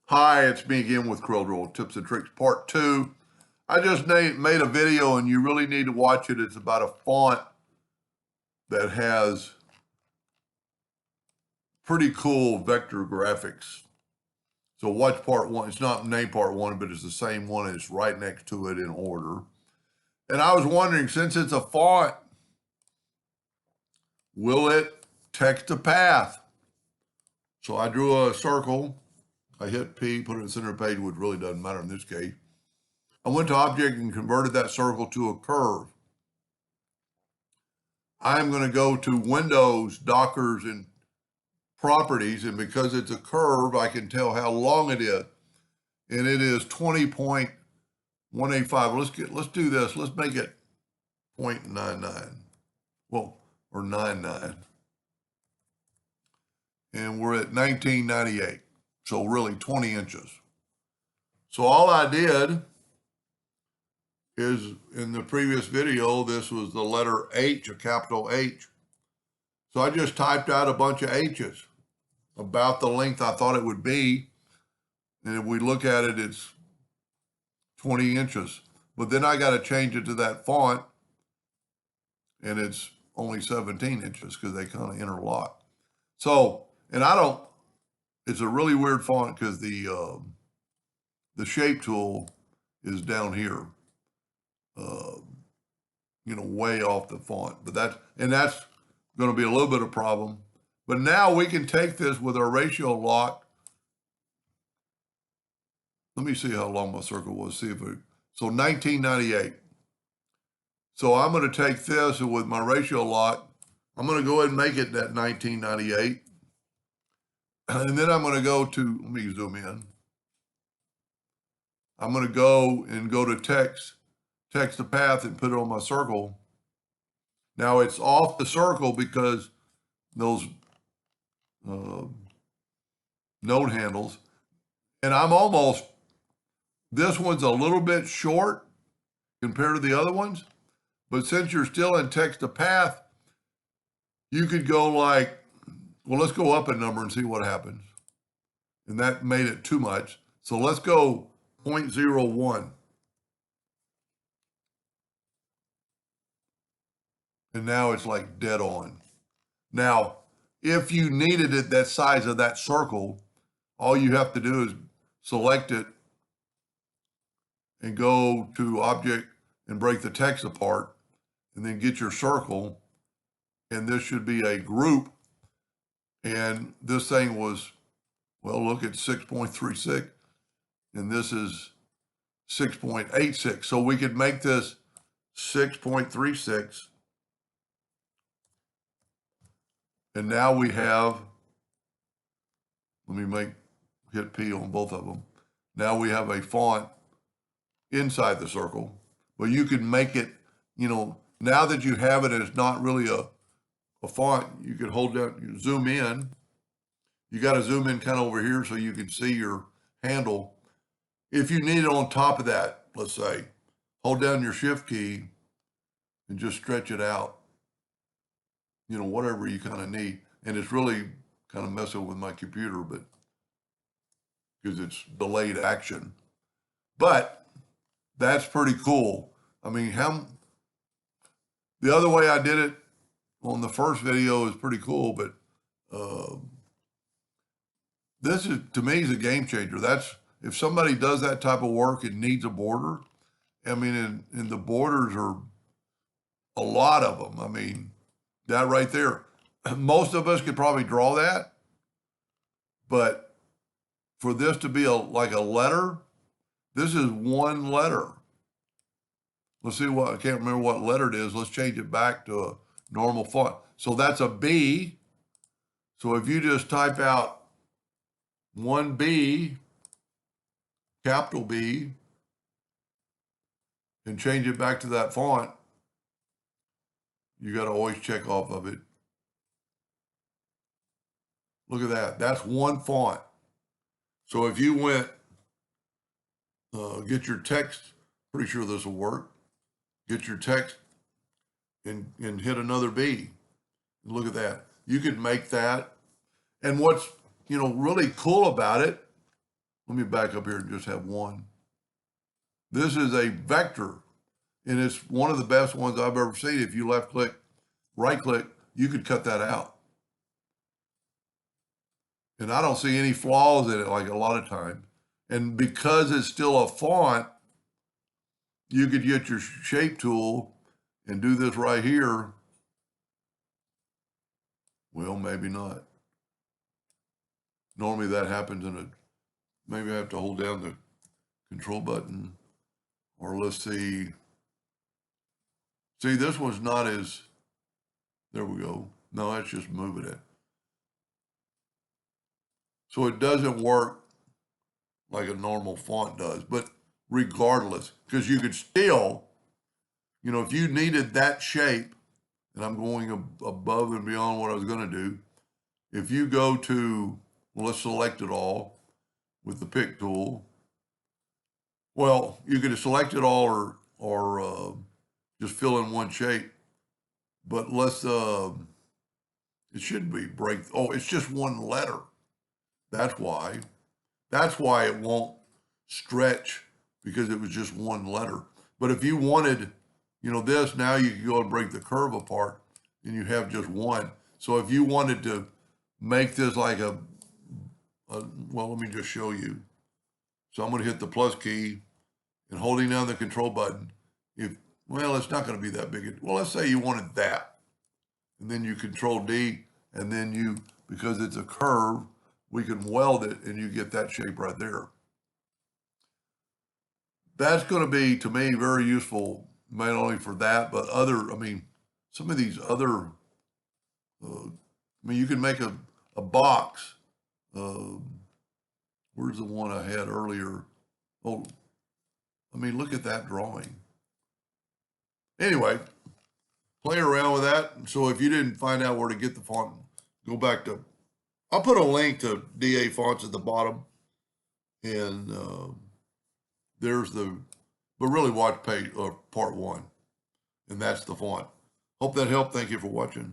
Hi, it's me again with Corel Tips and Tricks Part 2. I just made a video and you really need to watch it. It's about a font that has pretty cool vector graphics. So watch Part 1. It's not named Part 1, but it's the same one. It's right next to it in order. And I was wondering, since it's a font, will it text a path? So I drew a circle. I hit P, put it in the center of the page, which really doesn't matter in this case. I went to Object and converted that circle to a curve. I'm going to go to Windows, Dockers, and Properties, and because it's a curve, I can tell how long it is. And it is 20.185. Let's do this. Let's make it 0.99. Well, or 99. And we're at 1998. So really 20 inches. So all I did is, in the previous video, this was the letter H, a capital H. So I just typed out a bunch of H's, about the length I thought it would be. And if we look at it, it's 20 inches. But then I got to change it to that font, and it's only 17 inches because they kind of interlock. So, and it's a really weird font because the shape tool is down here, way off the font. But that's going to be a little bit of a problem. But now we can take this with our ratio lock. Let me see how long my circle was. So 1998. So I'm going to take this, and with my ratio lock, I'm going to go ahead and make it that 1998. And then I'm going to go to, let me zoom in. I'm going to go to text the path and put it on my circle. Now it's off the circle because those node handles, and this one's a little bit short compared to the other ones, but since you're still in text to path, you could go like, well, let's go up a number and see what happens. And that made it too much. So let's go 0.01. And now it's like dead on. Now, if you needed it that size of that circle, all you have to do is select it and go to Object and break the text apart, and then get your circle. And this should be a group. And this thing was, well, look at 6.36, and this is 6.86. So we could make this 6.36. And now we have, let me hit P on both of them. Now we have a font inside the circle, but you can make it, now that you have it, it's not really a font. You could hold down, you zoom in. You got to zoom in kind of over here so you can see your handle. If you need it on top of that, let's say, hold down your shift key and just stretch it out. Whatever you kind of need. And it's really kind of messing with my computer, but because it's delayed action. But that's pretty cool. I mean, the other way I did it on the first video is pretty cool, but this is, to me, is a game changer. If somebody does that type of work and needs a border, I mean, and the borders are a lot of them. I mean, that right there. Most of us could probably draw that, but for this to be like a letter, this is one letter. Let's see I can't remember what letter it is. Let's change it back to a normal font. So that's a B. So if you just type out 1B, capital B, and change it back to that font, you got to always check off of it. Look at that. That's one font. So if you went, get your text, pretty sure this will work. Get your text and hit another B. Look at that. You could make that. And what's, really cool about it Let me back up here and just have one. This is a vector, and it's one of the best ones I've ever seen. If you left click, right click, you could cut that out. And I don't see any flaws in it like a lot of times. And because it's still a font, you could get your shape tool and do this right here. Well, maybe not. Normally that happens in a, maybe I have to hold down the control button, or let's see. See, this one's not as, there we go. No, that's just moving it. So it doesn't work like a normal font does, but regardless, because you could still, you know, if you needed that shape, and I'm going above and beyond what I was going to do, if you go to, well, let's select it all with the pick tool. Well, you could select it all or just fill in one shape, but let's, it should be break. Oh, it's just one letter. That's why. That's why it won't stretch, because it was just one letter. But if you wanted, you know, this, now you can go and break the curve apart and you have just one. So if you wanted to make this like a well, let me just show you. So I'm going to hit the plus key and holding down the control button. If, well, it's not going to be that big. Well, let's say you wanted that. And then you control D, and then you, because it's a curve, we can weld it and you get that shape right there. That's going to be, to me, very useful, not only for that, but other, I mean, some of these other, I mean, you can make a box. Where's the one I had earlier? Oh, I mean, look at that drawing. Anyway, play around with that. So if you didn't find out where to get the font, go back to, I'll put a link to DA fonts at the bottom. And there's the, but really watch part 1. And that's the font. Hope that helped. Thank you for watching.